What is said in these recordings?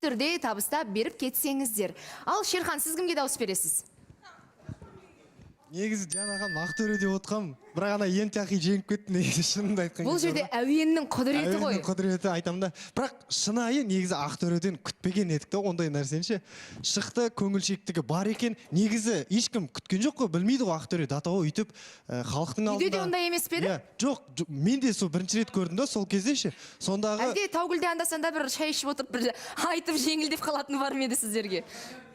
түрде табыстап беріп кетсеңіздер. Ал Шерхан, сіз кімге дауыс бересіз? Негізі жаңахан ақтөре деп отқам, бірақ ана ентяқи жеңіп кетті, негізі шынымды айтқан. Бұл жерде әуеннің құдіреті ғой. Әуеннің құдіреті айтам да. Бірақ шынайы негізі ақтөреден күтпеген едік та, ондай нәрсенше. Шықты, көңілшектігі бар екен. Негізі ешкім күткен жоқ қой, білмейді ғой ақтөре датаға үйтіп халықтың алдында. Үйде де ондай емес пе еді? Жоқ, мен де сол бірінші рет көрдім да, сол кезде ше. Сондағы Әлде Таугүлде анда-санда бір шай ішіп отырып бір айтып жеңілдеп қалатын бар ма еді сіздерге?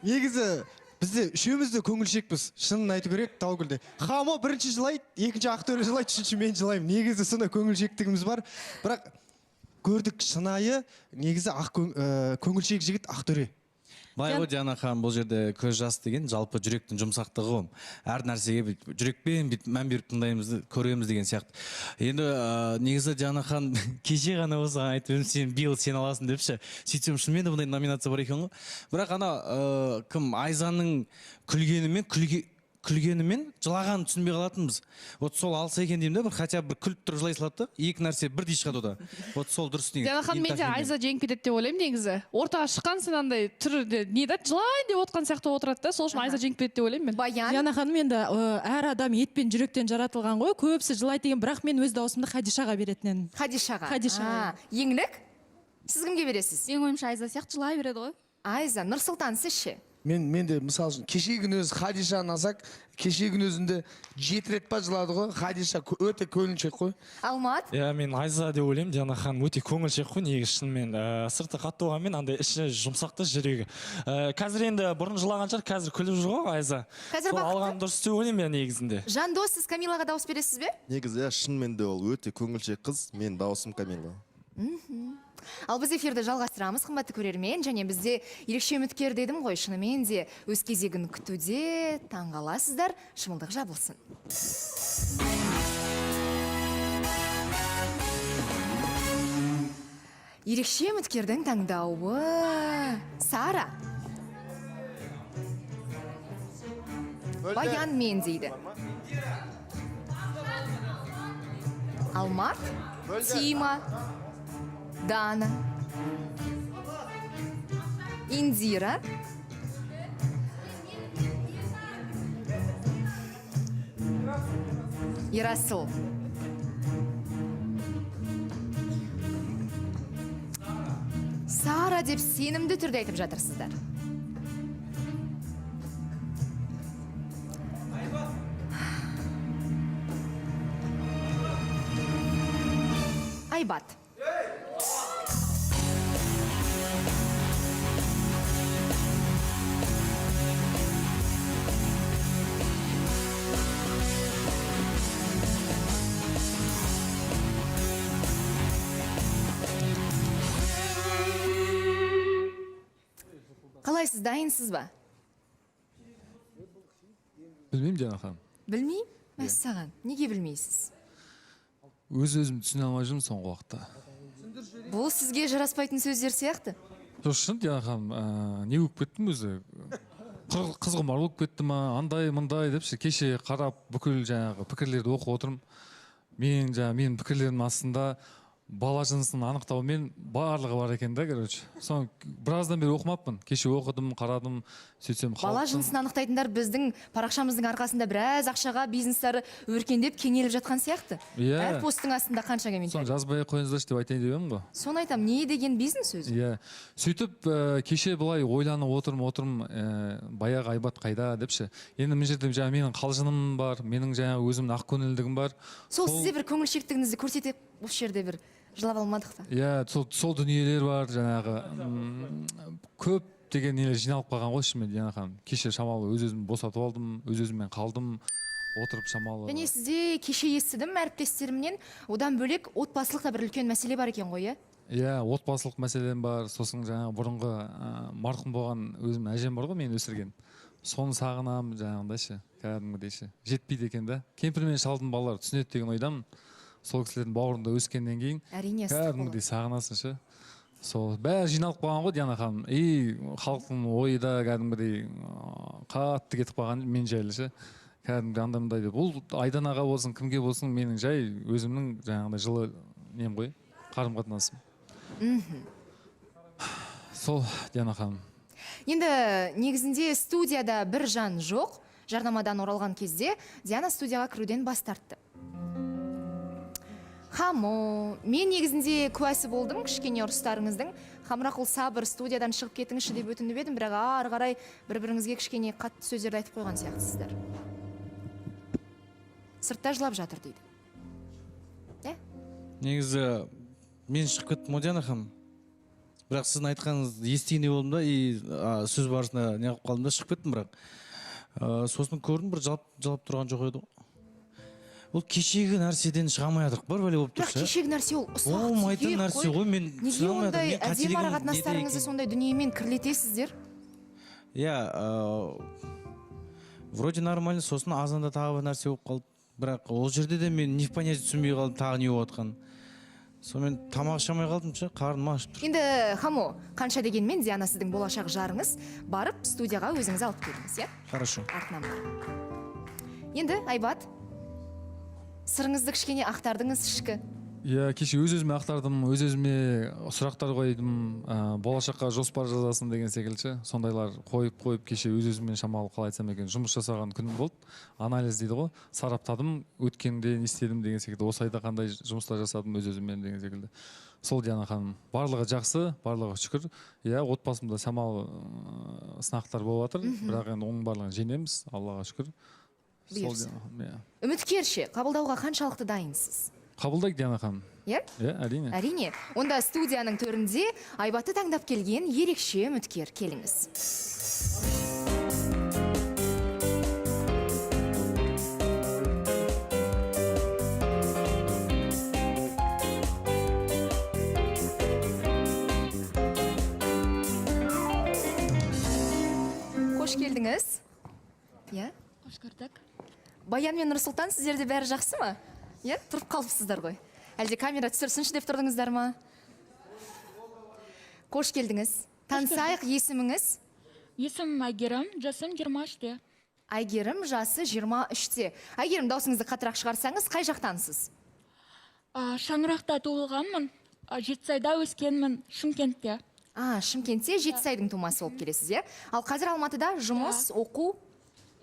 негізі бізде үшеуміз де көңілшекпіз, шынын айту керек. Таугүлде Хамо бірінші жылайды, екінші ақтөре жылайды, үшінші мен жылаймын. Негізі сондай көңілшектігіміз бар. Бірақ көрдік, шынайы негізі көңілшек жігіт ақтөре. Бай ғой Дианахан, бұл жерде көз жас деген жалпы жүректің жұмсақтығы ғой. Әр нәрсеге жүрекпен мән беріп тыңдаймыз, көреміз деген сияқты. Енді негізі Дианахан кеше ғана осыған айтып едім, сен биыл сен аласың депші. Сөйтсем шынымен де бұндай номинация бар екен ғой. Бірақ ана кім Айзаның күлгенімен жылағанын түсінбей қалатынбыз. Вот сол алса екен деймін да, бір хотя бір күліп тұрып жылай салады да, екі нәрсе бірдей шығады ода. Вот сол дұрыс негізі. Дианахан, мен де Айза жеңіп кетеді деп ойлаймын негізі. Ортаға шыққан сен андай түрде не да жылайын деп отқан сияқты отырады да, сол үшін Айза жеңіп кетеді деп ойлаймын мен. Баян. Дианахан, енді әр адам ет пен жүректен жаратылған ғой, көбісі жылайды деген, бірақ мен өз даусымды Хадишаға беретін едім. Хадишаға. Еңлік, сіз кімге бересіз? Менің ойымша Айза сияқты жылай береді ғой. Айза, Нұрсұлтан, сіз ше? Мен де мысал үшін кешегін өзі Хадишаны алсақ, кешегін өзінде 7 рет па жылады ғой. Хадиша өте көңілшек қой. Алмат? Мен Айза деп ойлаймын. Дианахан өте көңілшек қой, негізі шынымен. Сырты қатты болғанмен андай іші жұмсақты жүрегі. Қазір енді бұрын жылаған шығар, қазір күліп жүр ғой Айза. Қазір сол бақытты. алған дұрыс деп ойлаймын мен негізінде. Жандос, сіз Камилаға дауыс бересіз бе? Негізі шынымен де ол өте көңілшек қыз, мен дауысым Камила. Ал біз эфирді жалғастырамыз, қымбатты көрермен, және бізде ерекше үміткер дедім ғой, шынымен де өз кезегін күтуде, таңғаласыздар, шымылдық жабылсын. Ерекше үміткердің таңдауы Сара. Баян мен дейді. Алмат, Тима, Дана, Индира, Ерасыл, Сара деп сенімді түрде айтып жатырсыздар. Айбат. Қалайсыз, дайынсыз ба? Білмеймін Дианахан. Білмеймін? Мәссаған, неге білмейсіз? Өз-өзім түсіне алмай жүрмін соңғы уақытта. Бұл сізге жараспайтын сөздер сияқты. Жоқ, шын Дианахан, не болып кеттім өзі? Қызғымар болып кетті ма, андай мындай депші, кеше қарап бүкіл жаңағы пікірлерді оқып отырмын. Менің пікірлерім астында бала жынысын анықтаумен барлығы бар екен да, короче. Соны біраздан бері оқымаппын. Кеше оқыдым, қарадым, сөйтсем Бала жынысын анықтайтындар біздің парақшамыздың арқасында біраз ақшаға бизнестары өркендеп кеңеліп жатқан сияқты. Әр посттың астында қанша комментарий. Соны жазбай қойыңыздаршы деп айтайын деп едім ғой. Соны айтам, не деген бизнес өзі? Иә. Сөйтіп кеше былай ойланып отырмын, баяғы Айбат қайда депші. Енді мына жерде жаңа менің қалжыным бар, менің жаңа өзімнің ақ көңілдігім бар. Сол сізде бір көңілшектігіңізді көрсетіп, осы жерде бір жылап алмадық та. Иә, сол дүниелер бар, жаңағы көп деген нелер жиналып қалған ғой шынымен Дианахан. Кеше шамалы өз-өзімді босатып алдым, өз-өзіммен қалдым, отырып шамалы. Және сізде кеше естідім әріптестерімнен, одан бөлек отбасылық та бір үлкен мәселе бар екен ғой, иә? Иә, отбасылық мәселем бар, сосын жаңағы бұрынғы марқұм болған өзім әжем бар ғой, мен өсірген. Соны сағынам, жаңағындай ше, кәдімгідей ше. Жетпейді екен да. Кемпір мен шалдың балалары түсінеді деген ойдамын. Сол кісілердің бауырында өскеннен кейін кәдімгідей сағынасың ше. Сол бәрі жиналып қалған ғой Дианахан. Халықтың ойы да кәдімгідей қатты кетіп қалған мен жайлы ше. Кәдімгідей андай-мындай деп. Бұл Айданаға болсын, кімге болсын, менің жай өзімнің жаңағындай жылы нем ғой, қарым-қатынасым. сол Диана ханым. Енді негізінде студияда бір жан жоқ. Жарнамадан оралған кезде Диана студияға кіруден бас тартты. Хамо, мен негізінде куәсі болдым кішкене ұрыстарыңыздың. Хамрақұл сабыр студиядан шығып кетіңізші деп өтініп едім, бірақ ары қарай бір-біріңізге кішкене қатты сөздерді айтып қойған сияқтысыздар. Сыртта жылап жатыр дейді. Негізі мен шығып кеттім Диана ханым. Бірақ сіздің айтқаныңызды естігендей болдым да, и сөз барысында не қылып қалдым да шығып кеттім, бірақ сосын көрдім бір жалап тұрған жоқ еді ғой. Ол кешегі нәрседен шыға алмайатырық бар бәле болып Бірақ тұрса. кешегі нәрсе ол ұсақ Болмайтын түйек нәрсе ғой, мен Неге түсіне ондай алмайатырмын. әдемі ара қатынастарыңызды сондай дүниемен кірлетесіздер? Иә, вроде нормально, сосын азанда тағы бір нәрсе болып қалды. Бірақ ол жерде де мен не в понятие түсінбей қалдым, тағы не болып жатқанын. Сонымен тамақ ішемей қалдым ше, қарным ашып тұр. Енді Хамо, қанша дегенмен Диана сіздің болашақ жарыңыз, барып студияға өзіңіз алып келіңіз, иә? Хорошо. Артынан барып. Енді Айбат, сырыңызды кішкене ақтардыңыз ішкі. Иә, кеше өз-өзіме ақтардым, өз-өзіме сұрақтар қойдым, болашаққа жоспар жазасын деген секілді. Сондайлар қойып кеше өз-өзіммен шамалы қалай айтсам екен, жұмыс жасаған күнім болды. Анализ дейді ғой, сараптадым, өткенде не істедім деген секілді, осы айда қандай жұмыстар жасадым өз-өзіммен деген секілді. Сол Диана ханым, барлығы жақсы, барлығы шүкір. Иә, отбасымда шамалы сынақтар болып жатыр, бірақ енді оның барлығын жеңеміз, Аллаға шүкір. Бұйырса. Үміткерше, қабылдауға қаншалықты дайынсыз? Қабылдайық Диана ханым. Иә? Иә, әрине. Әрине. Онда студияның төрінде Айбатты таңдап келген ерекше үміткер, келіңіз. Қош келдіңіз. Иә? Қош көрдік. Баян мен Нұрсұлтан, сіздерде бәрі жақсы ма? Иә, тұрып қалыпсыздар ғой. Әлде камера түсірсінші деп тұрдыңыздар ма? Қош келдіңіз. Танысайық, есіміңіз? Есімім Айгерім, жасым 23-те. Айгерім, жасы 23-те. Айгерім, даусыңызды қатырақ шығарсаңыз, қай жақтансыз? Шаңырақта туылғанмын, Жетісайда өскенмін, Шымкентте. Шымкентте Жетісайдың тумасы болып келесіз, иә? Ал қазір Алматыда жұмыс, оқу?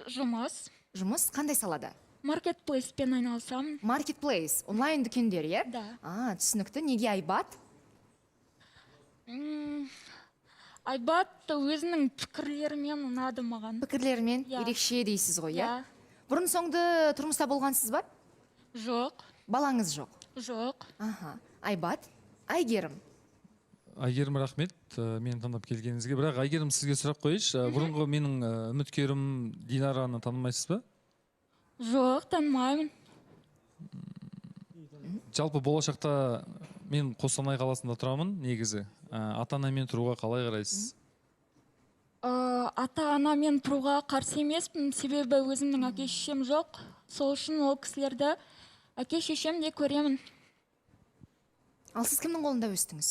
Жұмыс қандай салада? Маркетплейспен айналысамын. Маркетплейс, онлайн дүкендер, иә? Да. Түсінікті. Неге Айбат? Айбат өзінің пікірлерімен ұнады маған. Пікірлерімен ерекше дейсіз ғой, иә? Бұрын соңды тұрмыста болғансыз ба? Жоқ. Балаңыз жоқ? Жоқ. Айбат, Айгерім. Айгерім, рахмет мені таңдап келгеніңізге. Бірақ Айгерім, сізге сұрақ қойыш. Бұрынғы менің үміткерім Динараны танымайсыз ба? Жоқ, танымаймын. Жалпы болашақта мен Қостанай қаласында тұрамын, негізі. Ата-анамен тұруға қалай қарайсыз? Ата-анамен тұруға қарсы емеспін, себебі өзімнің әке-шешем жоқ. Сол үшін ол кісілерді әке-шешем де көремін. Ал сіз кімнің қолында өстіңіз?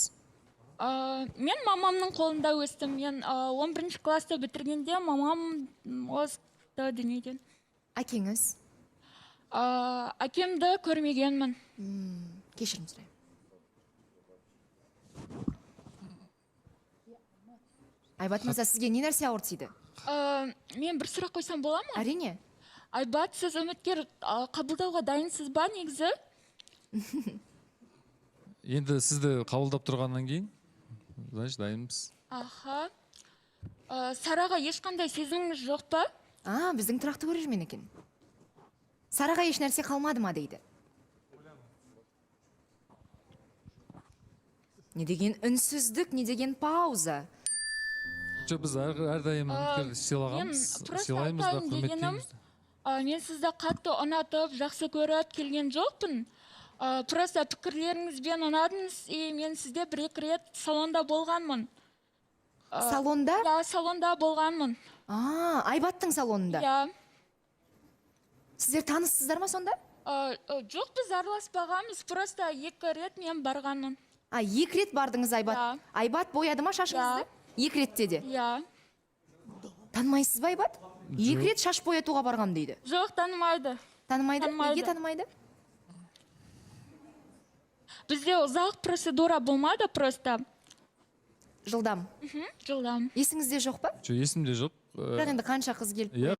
Мен мамамның қолында өстім. Мен 11 класты бітіргенде мамам озды дүниеден. Әкеңіз? Әкемді көрмегенмін. Кешірім сұрайын. Айбат мырза, сізге не нәрсе ауыр тиді? Мен бір сұрақ қойсам бола ма? Әрине. Айбат, сіз үміткер қабылдауға дайынсыз ба негізі? Енді сізді қабылдап тұрғаннан кейін, значит, дайынбыз. Сараға ешқандай сезіміңіз жоқ па? Біздің тұрақты көрермен екен. Сараға еш нәрсе қалмады ма дейді? Не деген үнсіздік, не деген пауза? Біз әрдайым үміткер сыйлағанбыз, сыйлаймыз да, құрметтейміз. Мен сізді қатты ұнатып, жақсы көріп келген жоқпын. Просто пікірлеріңізбен ұнадыңыз, мен сізде бір-екі рет салонда болғанмын. Салонда? Да, салонда болғанмын. Айбаттың салонында? Ja. Сіздер таныссыздар ма сонда? Жоқ, біз араласпағанбыз, просто 2 рет мен барғанмын. 2 рет бардыңыз Айбат? Айбат бояды ма шашыңызды? 2 ретте де? Ja. Танымайсыз ба Айбат? 2 рет шаш боятуға барғам дейді. Жоқ, танымайды. Танымайды? Неге танымайды? Бізде ұзақ процедура болмады просто. жылдам жылдам. есіңізде жоқ па Жоқ, есімде жоқ. бірақ енді қанша қыз келіп Иә,